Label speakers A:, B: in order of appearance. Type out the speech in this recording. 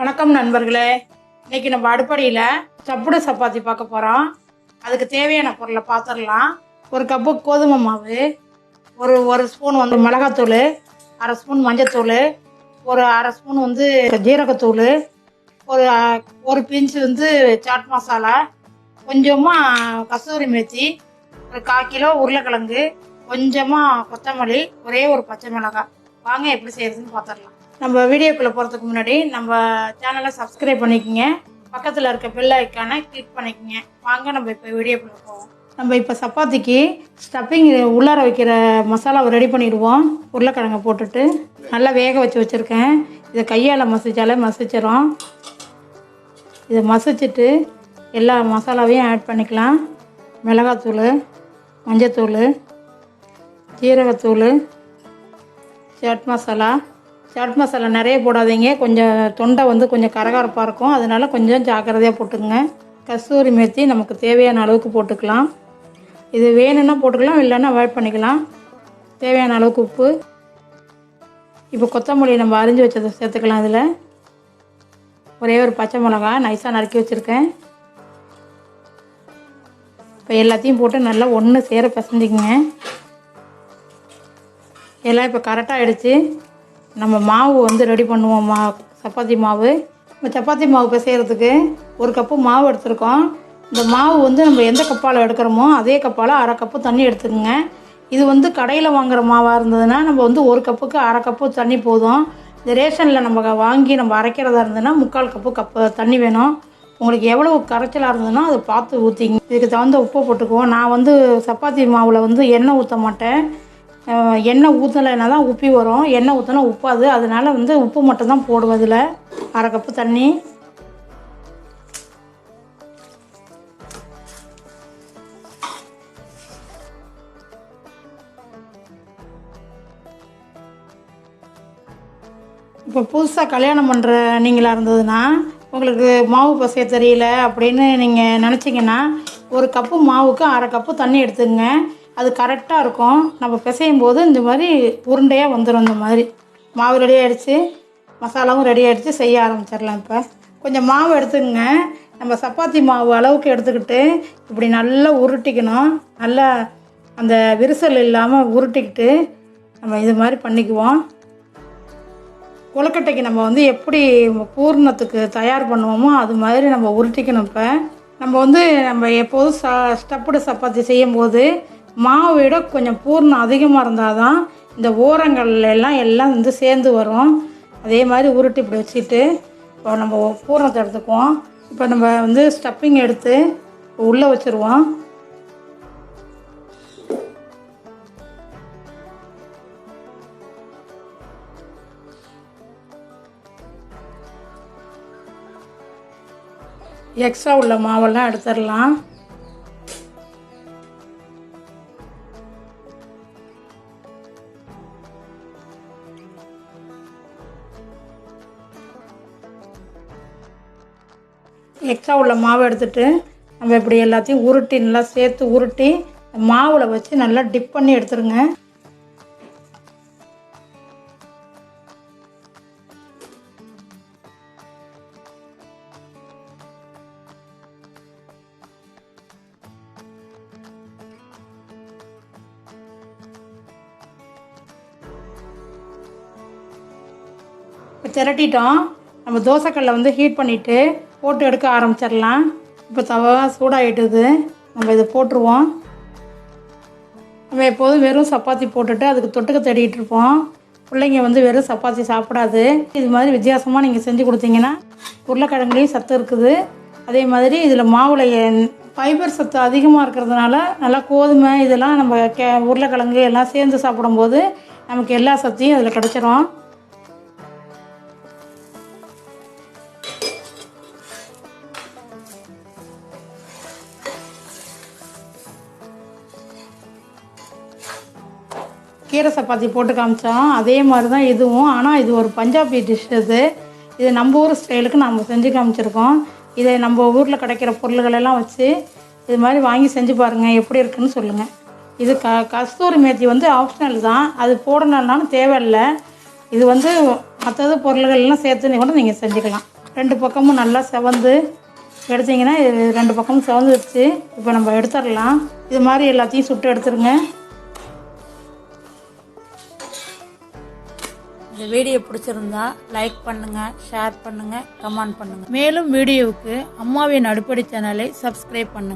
A: வணக்கம் நண்பர்களே. இன்னைக்கு நம்ம அடுப்படியில் சப்புடு சப்பாத்தி பார்க்க போகிறோம். அதுக்கு தேவையான பொருளை பார்த்துடலாம். ஒரு கப்பு கோதுமை மாவு, ஒரு ஸ்பூன் மிளகாத்தூள், அரை ஸ்பூன் மஞ்சத்தூள், ஒரு அரை ஸ்பூன் ஜீரகத்தூள், ஒரு பிஞ்சு சாட் மசாலா, கொஞ்சமாக கஸ்தூரி மேத்தி, ஒரு 1/4 கிலோ உருளைக்கிழங்கு, கொஞ்சமாக கொத்தமல்லி, ஒரே ஒரு பச்சை மிளகாய். வாங்க எப்படி செய்யறதுன்னு பார்த்துடலாம். நம்ம வீடியோக்குள்ளே போகிறதுக்கு முன்னாடி நம்ம சேனலை சப்ஸ்கிரைப் பண்ணிக்கோங்க, பக்கத்தில் இருக்க பெல் ஐக்கானை கிளிக் பண்ணிக்கோங்க. வாங்க நம்ம இப்போ வீடியோக்குள்ளே போவோம். நம்ம இப்போ சப்பாத்திக்கு ஸ்டஃபிங் உள்ளார வைக்கிற மசாலாவை ரெடி பண்ணிடுவோம். உருளைக்கிழங்கை போட்டுட்டு நல்லா வேக வச்சுருக்கேன். இதை கையால் மசிச்சாலே மசிச்சிடும். இதை மசிச்சுட்டு எல்லா மசாலாவையும் ஆட் பண்ணிக்கலாம். மிளகாத்தூள், மஞ்சத்தூள், ஜீரகத்தூள், சாட் மசாலா நிறைய போடாதீங்க, கொஞ்சம் தொண்டை கொஞ்சம் கரகரப்பாக இருக்கும், அதனால் கொஞ்சம் ஜாக்கிரதையாக போட்டுக்குங்க. கஸ்தூரி மேத்தி நமக்கு தேவையான அளவுக்கு போட்டுக்கலாம். இது வேணும்னா போட்டுக்கலாம், இல்லைன்னா அவாய்ட் பண்ணிக்கலாம். தேவையான அளவுக்கு உப்பு. இப்போ கொத்தமல்லி நம்ம அரிஞ்சு வச்சதை சேர்த்துக்கலாம். இதில் ஒரே ஒரு பச்சை மிளகாய் நைஸாக நறுக்கி வச்சுருக்கேன். இப்போ எல்லாத்தையும் போட்டு நல்லா ஒன்று சேர பிசைஞ்சிக்கங்க. எல்லாம் இப்போ கரெக்டாக ஆகிடுச்சு. நம்ம மாவு ரெடி பண்ணுவோம். சப்பாத்தி மாவு. நம்ம சப்பாத்தி மாவு பிசைகிறதுக்கு ஒரு கப்பு மாவு எடுத்துருக்கோம். இந்த மாவு நம்ம எந்த கப்பால் எடுக்கிறோமோ அதே கப்பால் அரை கப்பு தண்ணி எடுத்துக்கோங்க. இது கடையில் வாங்குகிற மாவாக இருந்ததுன்னா நம்ம ஒரு கப்புக்கு அரை கப்பு தண்ணி போதும். இந்த ரேஷனில் நம்ம வாங்கி நம்ம அரைக்கிறதா இருந்ததுன்னா 3/4 கப்பு தண்ணி வேணும். உங்களுக்கு எவ்வளோ கரைச்சலாக இருந்ததுன்னா அதை பார்த்து ஊற்றிங்க. இதுக்கு தகுந்த உப்பு போட்டுக்குவோம். நான் சப்பாத்தி மாவில் எண்ணெய் ஊற்ற மாட்டேன். எண்ணெய் ஊற்றலைன்னா தான் உப்பி வரும், எண்ணெய் ஊற்றினா உப்பாது. அதனால் உப்பு மட்டும்தான் போடுவோம். இதில் அரை கப்பு தண்ணி. இப்போ புதுசாக கல்யாணம் பண்ணுற நீங்களாக இருந்ததுன்னா உங்களுக்கு மாவு பசைய தெரியல அப்படின்னு நீங்கள் நினச்சிங்கன்னா ஒரு கப்பு மாவுக்கு அரை கப்பு தண்ணி எடுத்துக்கங்க. அது கரெக்டாக இருக்கும். நம்ம பிசையும் போது இந்த மாதிரி உருண்டையாக வந்துடும். இந்த மாதிரி மாவு ரெடி ஆகிடுச்சு, மசாலாவும் ரெடி ஆகிடுச்சு. செய்ய ஆரம்பிச்சிடலாம். இப்போ கொஞ்சம் மாவு எடுத்துக்கங்க. நம்ம சப்பாத்தி மாவு அளவுக்கு எடுத்துக்கிட்டு இப்படி நல்லா உருட்டிக்கணும். நல்லா அந்த விரிசல் இல்லாமல் உருட்டிக்கிட்டு நம்ம இது மாதிரி பண்ணிக்குவோம். கொழுக்கட்டைக்கு நம்ம எப்படி பூர்ணத்துக்கு தயார் பண்ணுவோமோ அது மாதிரி நம்ம உருட்டிக்கணும். இப்போ நம்ம எப்போதும் ஸ்டஃப்டு சப்பாத்தி செய்யும்போது மாவை விட கொஞ்சம் பூர்ணம் அதிகமாக இருந்தால் தான் இந்த ஓரங்கள்ல எல்லாம் சேர்ந்து வரும். அதே மாதிரி உருட்டி இப்படி வச்சுட்டு இப்போ நம்ம பூர்ணத்தை எடுத்துக்குவோம். இப்போ நம்ம ஸ்டஃப்பிங் எடுத்து உள்ளே வச்சுருவோம். எக்ஸ்ட்ரா உள்ள மாவெல்லாம் எடுத்துடலாம். எக்ஸ்ட்ரா உள்ள மாவை எடுத்துகிட்டு நம்ம இப்படி எல்லாத்தையும் உருட்டி நல்லா சேர்த்து உருட்டி மாவில் வச்சு நல்லா டிப் பண்ணி எடுத்துருங்க. இப்போ திரட்டிட்டோம். நம்ம தோசைக்கல்லை ஹீட் பண்ணிவிட்டு போட்டு எடுக்க ஆரம்பிச்சிடலாம். இப்போ தவா சூடாகிட்டுது. நம்ம இதை போட்டுருவோம். நம்ம எப்போதும் வெறும் சப்பாத்தி போட்டுட்டு அதுக்கு தொட்டுக்க தேடிகிட்டு இருப்போம். பிள்ளைங்க வெறும் சப்பாத்தி சாப்பிடாது. இது மாதிரி வித்தியாசமாக நீங்கள் செஞ்சு கொடுத்தீங்கன்னா உருளைக்கிழங்குலேயும் சத்து இருக்குது. அதே மாதிரி இதில் மாவில் ஃபைபர் சத்து அதிகமாக இருக்கிறதுனால நல்லா கோதுமை இதெல்லாம் நம்ம உருளைக்கிழங்கு எல்லாம் சேர்ந்து சாப்பிடும்போது நமக்கு எல்லா சத்தையும் அதில் கிடச்சிரும். கீரை சப்பாத்தி போட்டு காமிச்சோம், அதே மாதிரி தான் இதுவும். ஆனால் இது ஒரு பஞ்சாபி டிஷ். இது நம்ம ஊர் ஸ்டைலுக்கு நம்ம செஞ்சு காமிச்சிருக்கோம். இதை நம்ம ஊரில் கிடைக்கிற பொருள்களெல்லாம் வச்சு இது மாதிரி வாங்கி செஞ்சு பாருங்கள், எப்படி இருக்குன்னு சொல்லுங்கள். இது கஸ்தூரி மேத்தி ஆப்ஷனல் தான், அது போடணுன்னாலும் தேவையில்லை. இது மற்றது பொருள்கள்லாம் சேர்த்து கூட நீங்கள் செஞ்சுக்கலாம். 2 பக்கமும் நல்லா செவந்து எடுத்திங்கன்னா இது 2 பக்கமும் செவந்துருச்சு. இப்போ நம்ம எடுத்துடலாம். இது மாதிரி எல்லாத்தையும் சுட்டு எடுத்துருங்க. இந்த வீடியோ பிடிச்சிருந்தா லைக் பண்ணுங்கள், ஷேர் பண்ணுங்கள், கமெண்ட் பண்ணுங்கள். மேலும் வீடியோவுக்கு அம்மாவின் அடுப்படி சேனலை சப்ஸ்கிரைப் பண்ணுங்கள்.